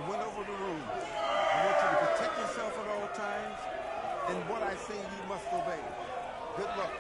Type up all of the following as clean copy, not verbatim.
went over the rules. I want you to protect yourself at all times, and what I say you must obey. Good luck.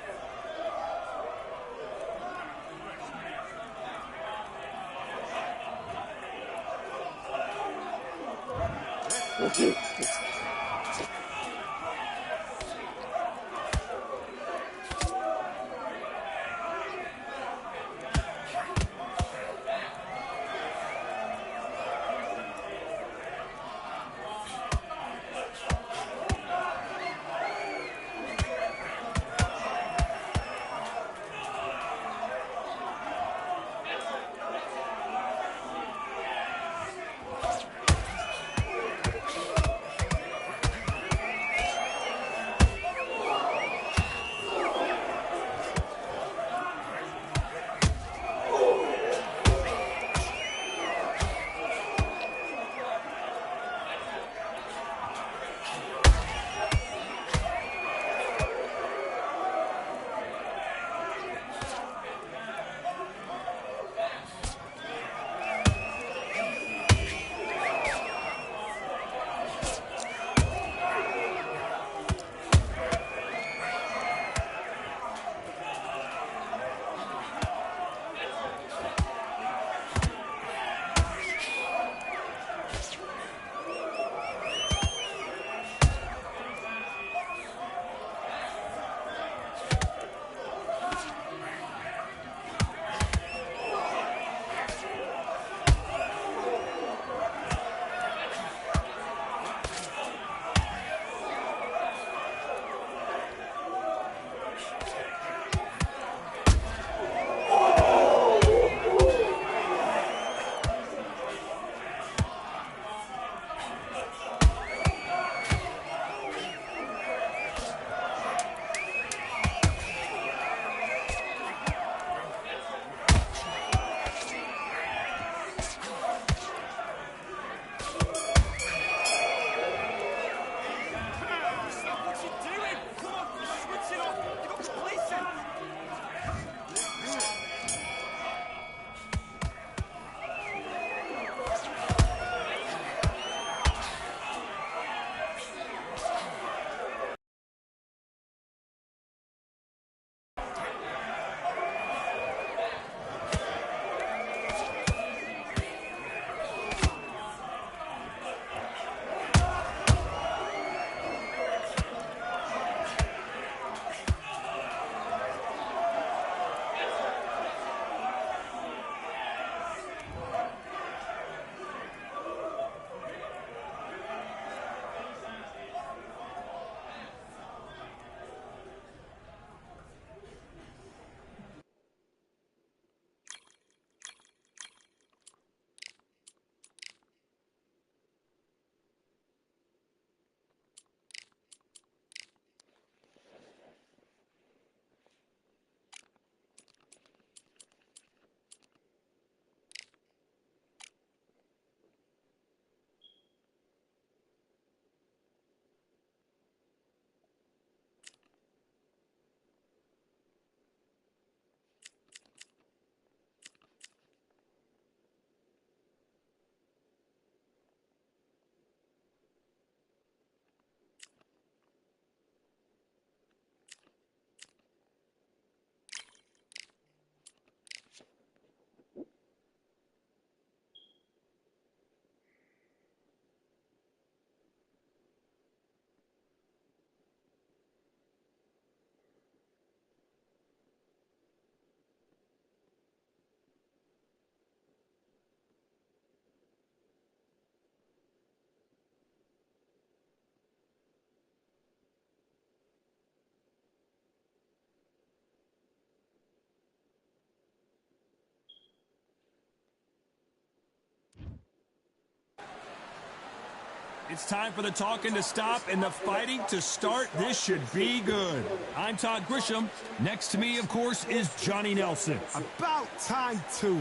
It's time for the talking to stop and the fighting to start. This should be good. I'm Todd Grisham. Next to me, of course, is Johnny Nelson. About time, too.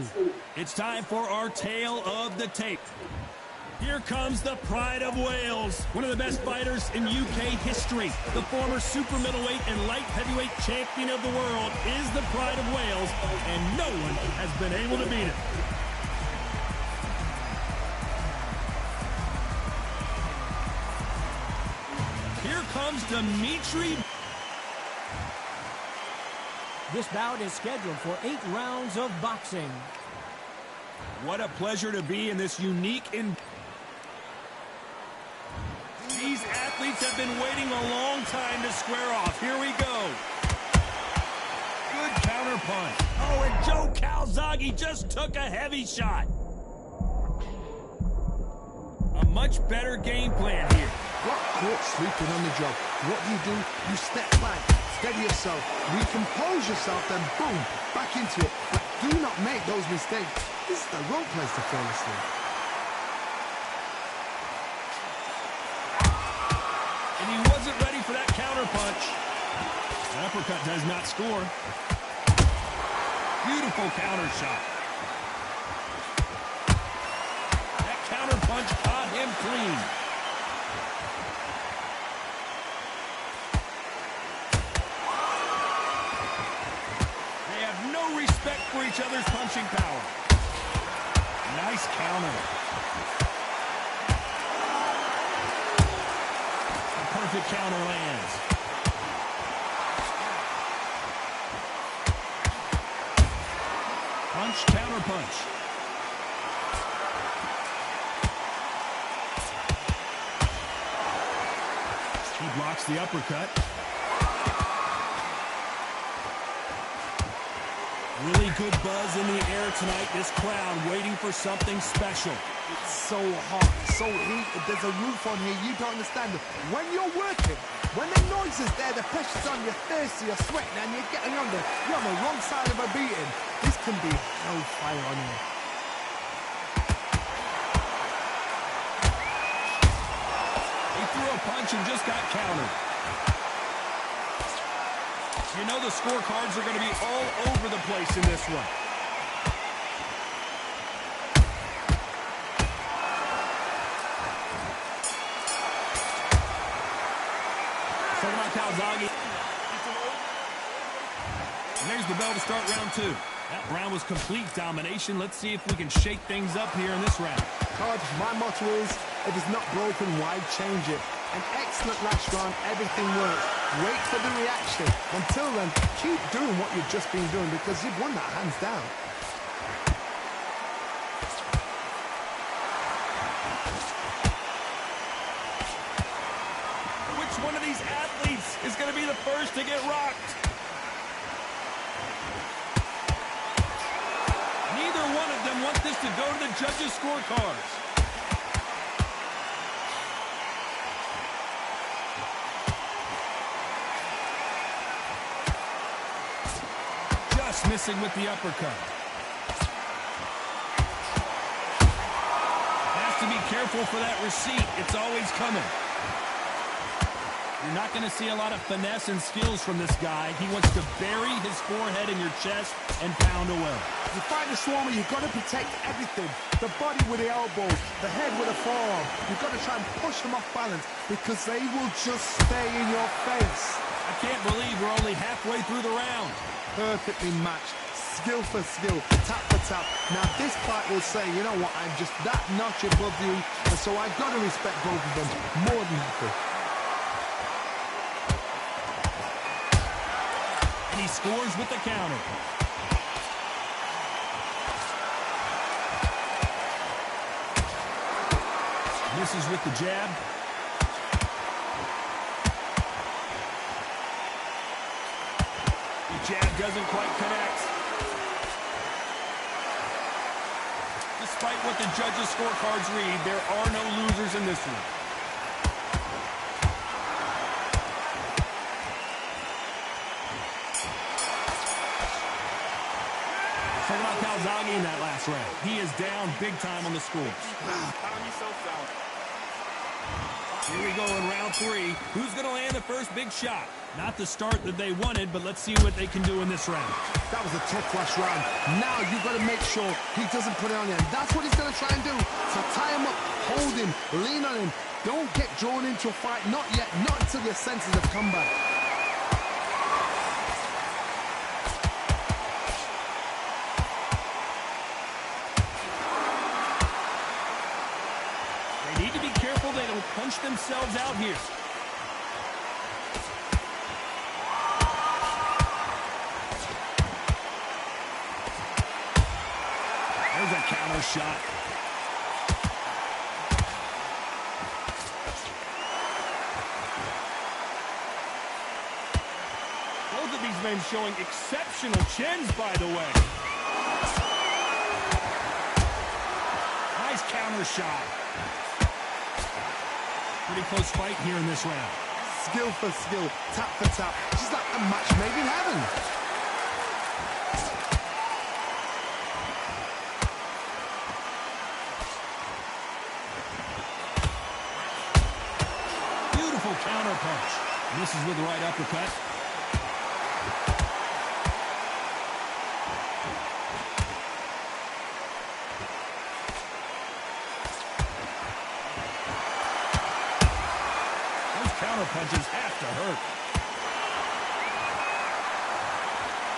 It's time for our tale of the tape. Here comes the pride of Wales, one of the best fighters in UK history. The former super middleweight and light heavyweight champion of the world is the pride of Wales, and no one has been able to beat him. comes Dimitri. This bout is scheduled for 8 rounds of boxing. What a pleasure to be in this unique These athletes have been waiting a long time to square off. Here we go. Good counter punch. Oh, and Joe Calzaghe just took a heavy shot. A much better game plan here. Got caught sleeping on the job. What do? You step back, steady yourself, recompose yourself, then boom, back into it. But do not make those mistakes. This is the wrong place to fall asleep. And he wasn't ready for that counter punch. An uppercut does not score. Beautiful counter shot. That counter punch caught him clean. They have no respect for each other's punching power. Nice counter. A perfect counter lands. Punch, counter punch. He blocks the uppercut. Really good buzz in the air tonight. This crowd waiting for something special. It's so hot, so heated. There's a roof on here. You don't understand it. When you're working, when the noise is there, the pressure's on, you're thirsty, you're sweating, and you're getting under. You're on the wrong side of a beating. This can be hellfire on you. He threw a punch and just got countered. You know the scorecards are going to be all over the place in this one. Talking about Calzaghe. And there's the bell to start round 2. That round was complete domination. Let's see if we can shake things up here in this round. Todd, my motto is, if it's not broken, why change it? An excellent last round, everything works. Wait for the reaction. Until then, keep doing what you've just been doing because you've won that hands down. Which one of these athletes is going to be the first to get rocked? Neither one of them want this to go to the judges' scorecards. Just missing with the uppercut. Has to be careful for that receipt. It's always coming. You're not going to see a lot of finesse and skills from this guy. He wants to bury his forehead in your chest and pound away. You fight the Swarmer, you've got to protect everything. The body with the elbows, the head with the forearm. You've got to try and push them off balance because they will just stay in your face. I can't believe we're only halfway through the round. Perfectly matched, skill for skill, tap for tap. Now this fight will say, you know what, I'm just that notch above you, and so I've got to respect both of them more than happy. And he scores with the counter. Misses with the jab. The jab doesn't quite connect. Despite what the judges' scorecards read, there are no losers in this one. Talking about Calzaghe in that last round. He is down big time on the scores. Here we go in round 3. Who's going to land the first big shot? Not the start that they wanted, but let's see what they can do in this round. That was a tough last round. Now you've got to make sure he doesn't put it on you. And that's what he's going to try and do. So tie him up, hold him, lean on him. Don't get drawn into a fight. Not yet. Not until your senses have come back. They need to be careful they don't punch themselves out here. There's a counter shot. Both of these men showing exceptional chins, by the way. Nice counter shot. Pretty close fight here in this round. Skill for skill, tap for tap. Just like a match made in heaven. Beautiful counter punch. And this is with the right uppercut. Counter punches have to hurt.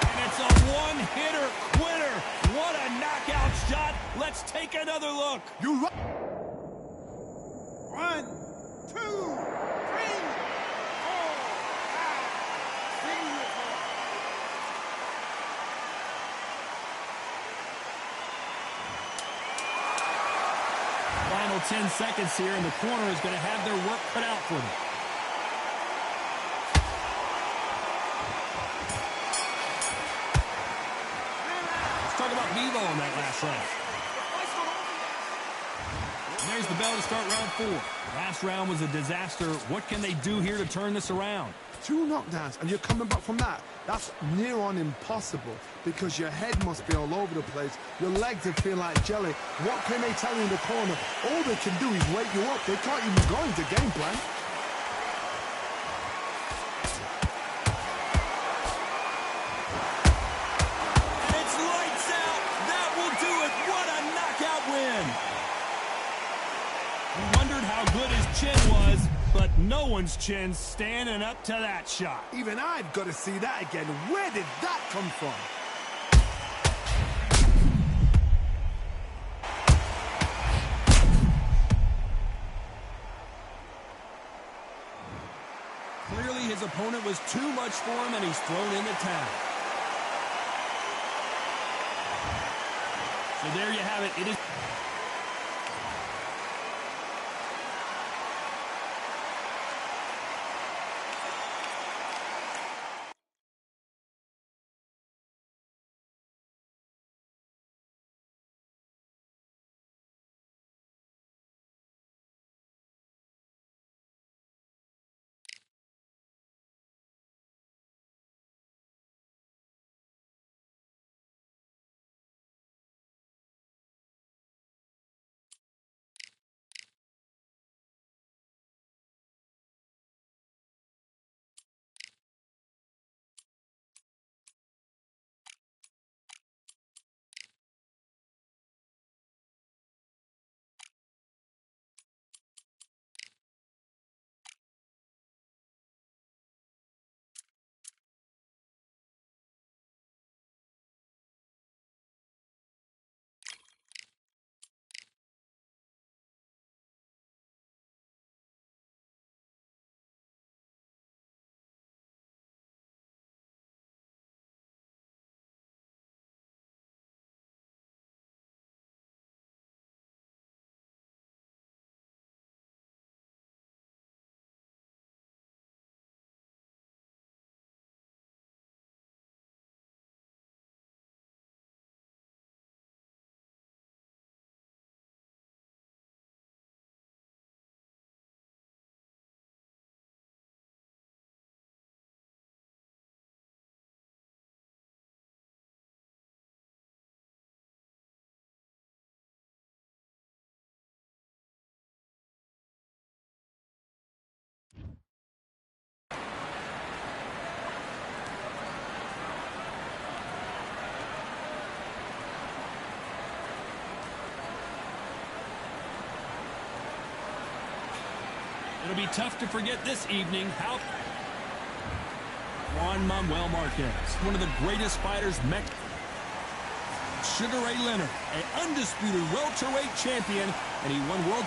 And it's a one-hitter quitter. What a knockout shot. Let's take another look. You're right. 1, 2, 3, 4, 5, 6. Final 10 seconds here, and the corner is going to have their work cut out for them. Talk about Vivo in that last round. And there's the bell to start round 4. Last round was a disaster. What can they do here to turn this around? 2 knockdowns and you're coming back from that. That's near on impossible because your head must be all over the place. Your legs would feel like jelly. What can they tell you in the corner? All they can do is wake you up. They can't even go into game plan. Chin was, but no one's chin's standing up to that shot. Even I've got to see that again. Where did that come from? Clearly his opponent was too much for him, and he's thrown in the towel. So there you have it. It is... It'll be tough to forget this evening how Juan Manuel Marquez, one of the greatest fighters, Sugar Ray Leonard, an undisputed welterweight champion, and he won world.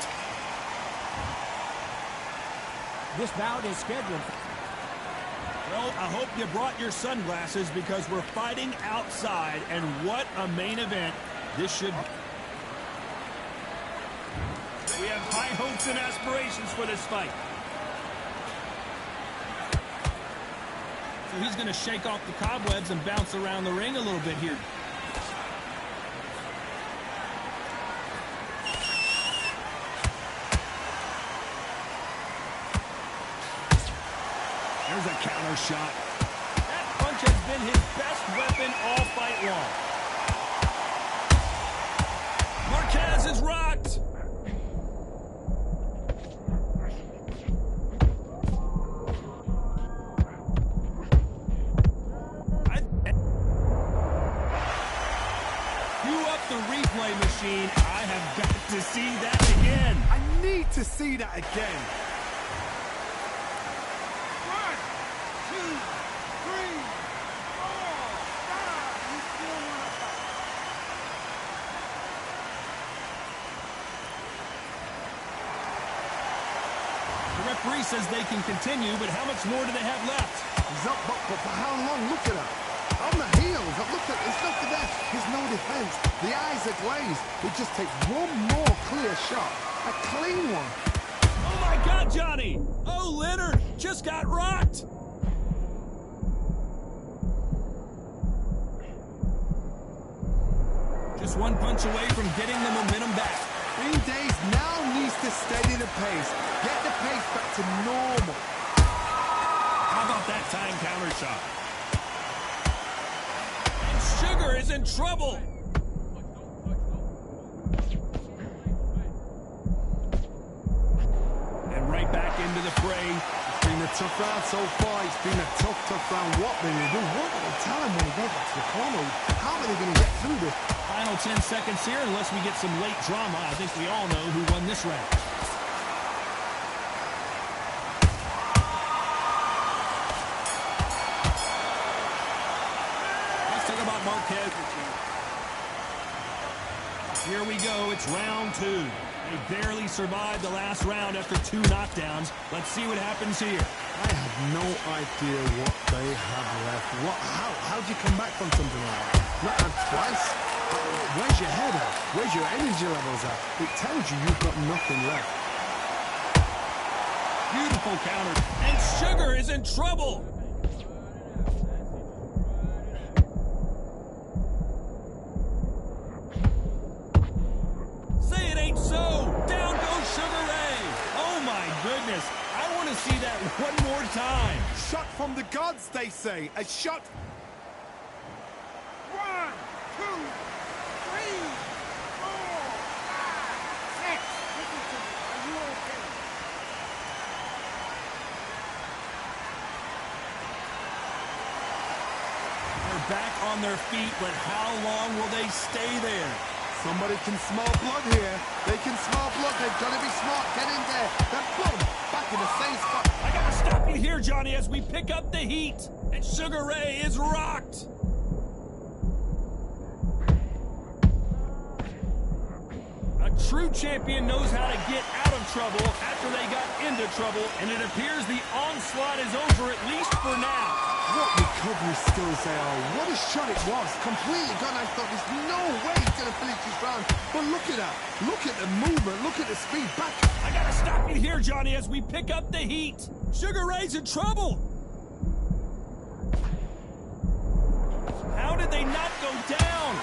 This bout is scheduled. Well, I hope you brought your sunglasses because we're fighting outside, and what a main event this should be. We have high hopes and aspirations for this fight. So he's going to shake off the cobwebs and bounce around the ring a little bit here. There's a counter shot. That punch has been his best weapon all fight long. Marquez is rocked. Cue up the replay machine. I have got to see that again. I need to see that again. The referee says they can continue, but how much more do they have left? He's up, but for how long? Look at that. On the heels. Look at there's nothing there. There's no defense. The eyes are glazed. It just takes one more clear shot. A clean one. Oh my God, Johnny! Oh, Leonard just got rocked! Just one punch away from getting the momentum back. Green Days now needs to steady the pace. Get the pace back to normal. How about that time counter shot? And Sugar is in trouble. And right back into the fray. It's been a tough round so far. It's been a tough round. What will they do? What will they tell him when he gets back to the corner? How are they going to get through this? Final 10 seconds here, unless we get some late drama. I think we all know who won this round. Let's talk about Marquez. Here we go. It's round 2. They barely survived the last round after 2 knockdowns. Let's see what happens here. I have no idea what they have left. How do you come back from something like that? Not twice. Where's your head at? Where's your energy levels at? It tells you you've got nothing left. Beautiful counter. And Sugar is in trouble. Say it ain't so. Down goes Sugar Ray. Oh my goodness. I want to see that one more time. Shot from the gods, they say. A shot. 1, 2, 3, 4, 5, 6. Listen to me. Are you okay? They're back on their feet, but how long will they stay there? Somebody can smell blood here. They can smell blood. They've got to be smart. Get in there. They're blood. Back in the same spot. I gotta stop you here, Johnny, as we pick up the heat. And Sugar Ray is rocked. A true champion knows how to get out of trouble after they got into trouble, and it appears the onslaught is over, at least for now. What recovery skills they are. What a shot it was. Completely gone. I thought there's no way he's going to finish this round. But look at that. Look at the movement. Look at the speed. Back. I gotta stop you here, Johnny, as we pick up the heat. Sugar Ray's in trouble. How did they not go down?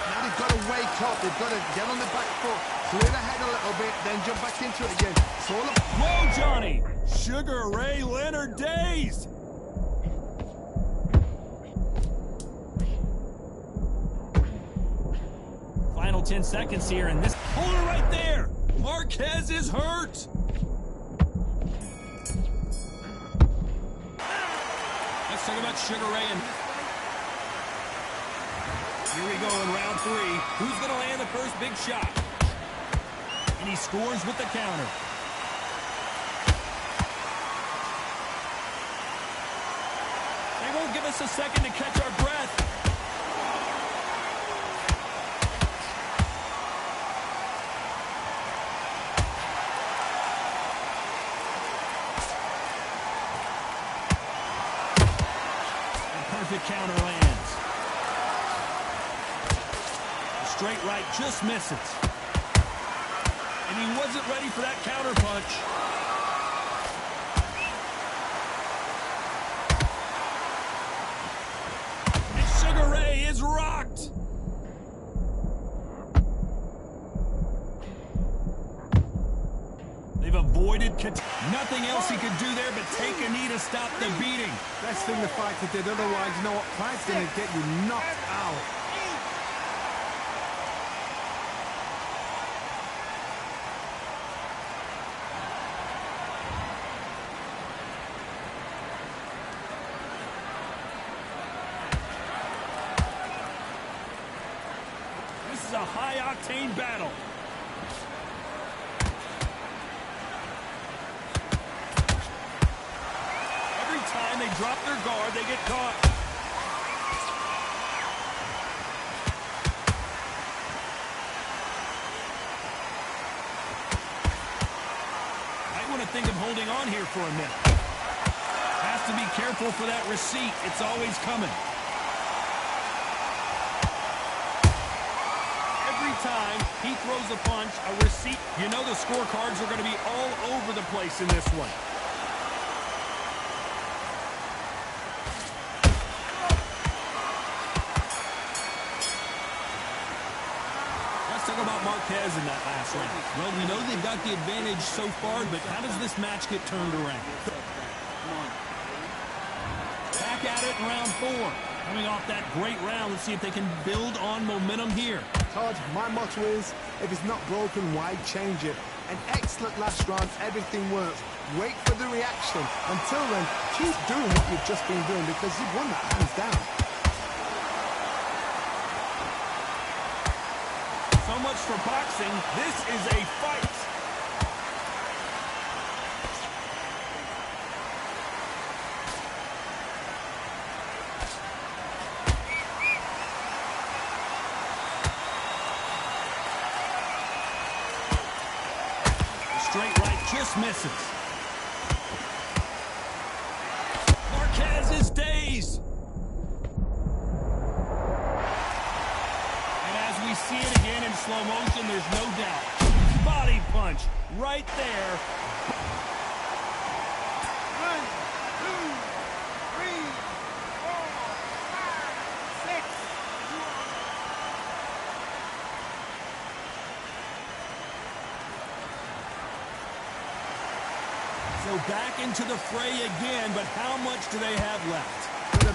Now they've got to wake up. They've got to get on the back foot, clear the head a little bit, then jump back into it again. It's all up. Whoa, Johnny. Sugar Ray Leonard dazed. Final 10 seconds here, and this... Hold it right there! Marquez is hurt! Let's talk about Sugar Ray and... Here we go in round 3. Who's going to land the first big shot? And he scores with the counter. They won't give us a second to catch our breath. Perfect counter lands. The straight right just misses. and he wasn't ready for that counter punch. And Sugar Ray is rocked. They've avoided nothing else he could do there but take a knee to stop the beating. Best thing the fighter did, otherwise, you know what? Fight's going to get you knocked out. This is a high-octane battle. Time they drop their guard, they get caught. Might want to think of holding on here for a minute. Has to be careful for that receipt. It's always coming. Every time he throws a punch, a receipt, you know the scorecards are going to be all over the place in this one. About Marquez in that last round. Well, we know they've got the advantage so far, but how does this match get turned around? Back at it in round 4. Coming off that great round, let's see if they can build on momentum here. Todd, my motto is, if it's not broken, why change it? An excellent last round, everything works. Wait for the reaction. Until then, keep doing what you've just been doing because you've won that hands down. So much for boxing. This is a fight. The straight right just misses. Marquez is dazed. See it again in slow motion, there's no doubt. Body punch right there. 1, 2, 3, 4, 5, 6. So back into the fray again, but how much do they have left?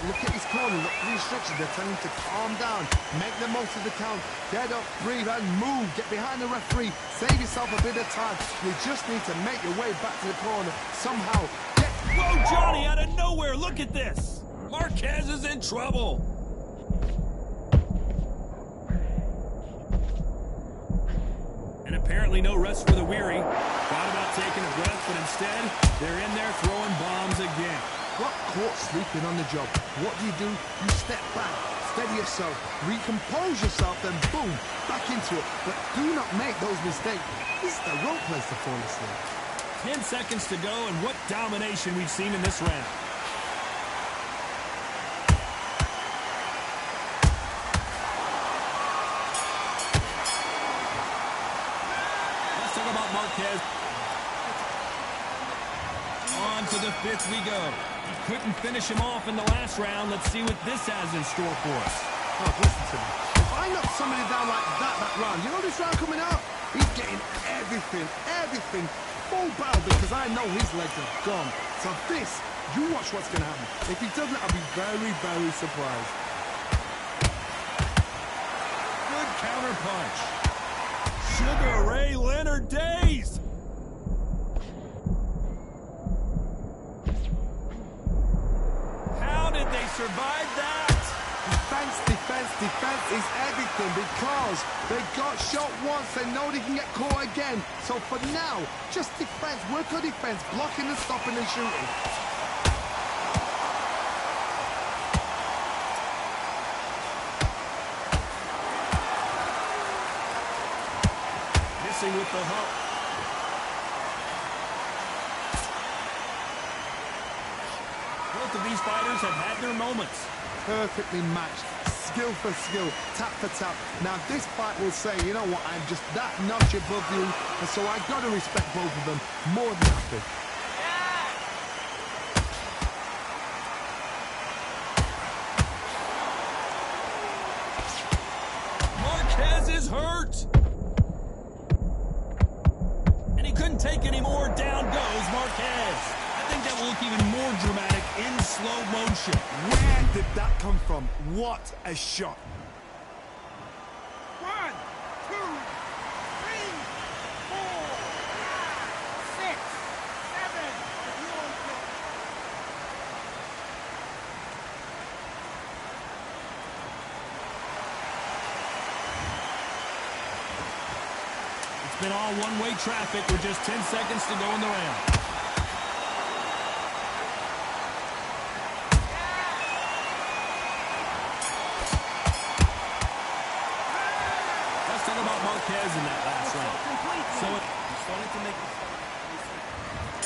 Look at his corner, look at the instructions. They're telling him to calm down, make the most of the count, get up, breathe, and move. Get behind the referee, save yourself a bit of time. You just need to make your way back to the corner somehow. Whoa, Johnny, out of nowhere, look at this. Marquez is in trouble. And apparently no rest for the weary. Thought about taking a breath, but instead, they're in there throwing bombs again. Got caught sleeping on the job. What do? You step back, steady yourself, recompose yourself, then boom, back into it. But do not make those mistakes. This is the wrong place to fall asleep. 10 seconds to go, and what domination we've seen in this round. Let's talk about Marquez. On to the 5th we go. Couldn't finish him off in the last round. Let's see what this has in store for us. Oh, listen to me. If I knock somebody down like that round, you know this round coming out? He's getting everything, full battle because I know his legs are gone. So this, you watch what's going to happen. If he doesn't, I'll be very, very surprised. Good counter punch. Sugar Ray Leonard dazed. How did they survive that? Defense is everything because they got shot once, they know they can get caught again. So for now, just defense, work on defense, blocking and stopping and shooting. Missing with the hook. Both of these fighters have had their moments. Perfectly matched, Skill for skill, tap for tap. Now this fight will say, you know what, I'm just that notch above you, and so I got to respect both of them more than happy. Marquez is hurt. And he couldn't take any more. Down goes Marquez. I think that will look even more dramatic in slow motion. Where did that come from? What a shot. 1, 2, 3, 4, 6, 7. It's been all one-way traffic with just 10 seconds to go in the round. Marquez in that last round. So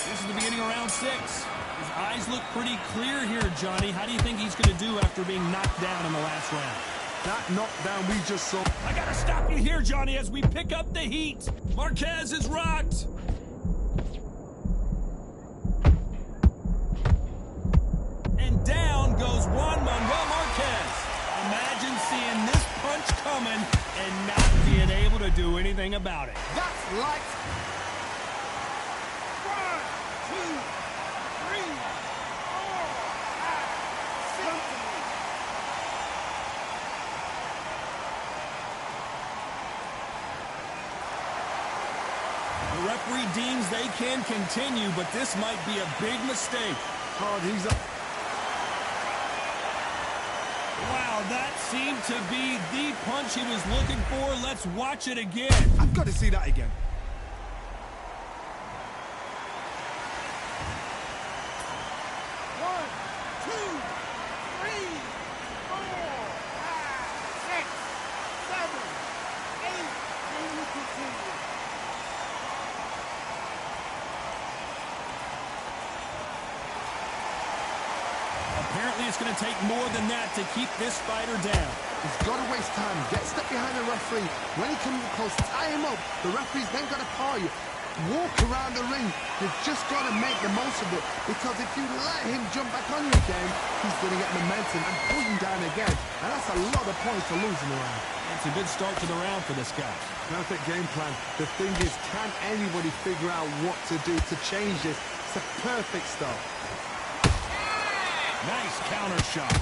this is the beginning of round 6. His eyes look pretty clear here, Johnny. How do you think he's going to do after being knocked down in the last round? That knockdown we just saw. I got to stop you here, Johnny, as we pick up the heat. Marquez is rocked. And down goes Juan Manuel Marquez. Imagine seeing this punch coming and not being able to do anything about it. That's light. 1, 2, 3, 4, 5, 6. The referee deems they can continue, but this might be a big mistake. Hard, he's up. Wow, that seemed to be the punch he was looking for. Let's watch it again. I've got to see that again. 1, 2, 3, 4, 5, 6, 7, 8. And we continue. Apparently, it's going to take more than that to keep this fighter down. He's got to waste time. Get step behind the referee. When he comes close, tie him up. The referee's then got to paw you. Walk around the ring. You've just got to make the most of it. Because if you let him jump back on you again, he's going to get momentum and pull you down again. And that's a lot of points to lose in the round. It's a good start to the round for this guy. Perfect game plan. The thing is, can anybody figure out what to do to change this? It's a perfect start. Nice counter shot.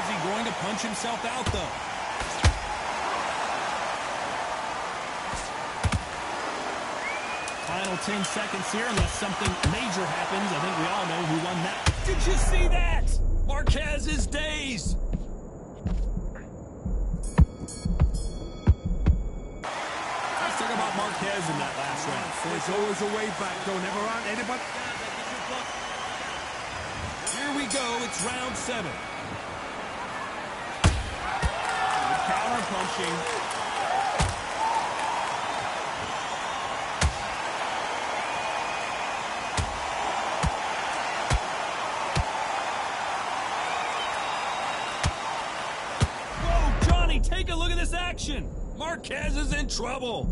Is he going to punch himself out, though? Final 10 seconds here, unless something major happens. I think we all know who won that. Did you see that? Marquez is dazed. Let's talk about Marquez in that last round. There's always a way back. Don't ever run anybody. Here we go. It's round 7. Counter punching. Whoa, Johnny, take a look at this action. Marquez is in trouble.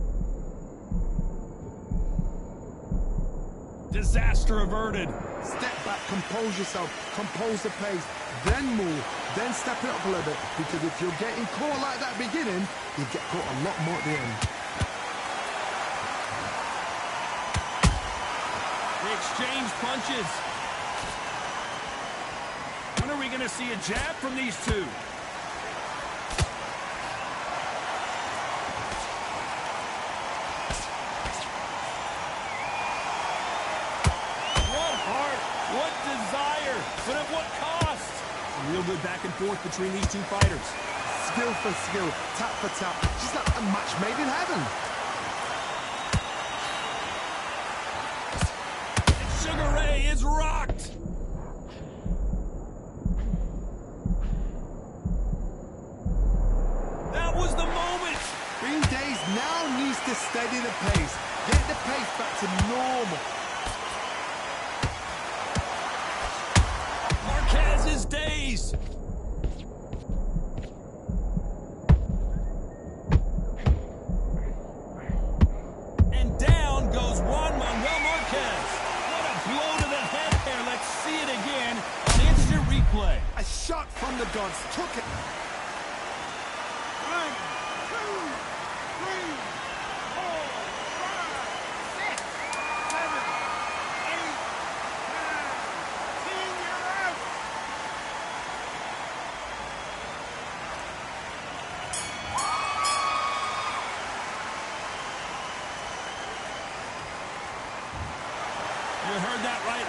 Disaster averted. Step back, compose yourself, compose the pace, then move, then step it up a little bit. Because if you're getting caught like that beginning, you get caught a lot more at the end. They exchange punches. When are we going to see a jab from these two? What desire, but at what cost? A real good back and forth between these two fighters. Skill for skill, tap for tap, just like a match made in heaven. And Sugar Ray is rocked. That was the moment. Green Days now needs to steady the pace, get the pace back to normal. reverse. And down goes Juan Manuel Marquez. What a blow to the head there. Let's see it again. An instant replay. A shot from the guns. Took it. 1, 2, 3, 4, 5, 6, 7, 8, 9, 10. You're out. You heard that right.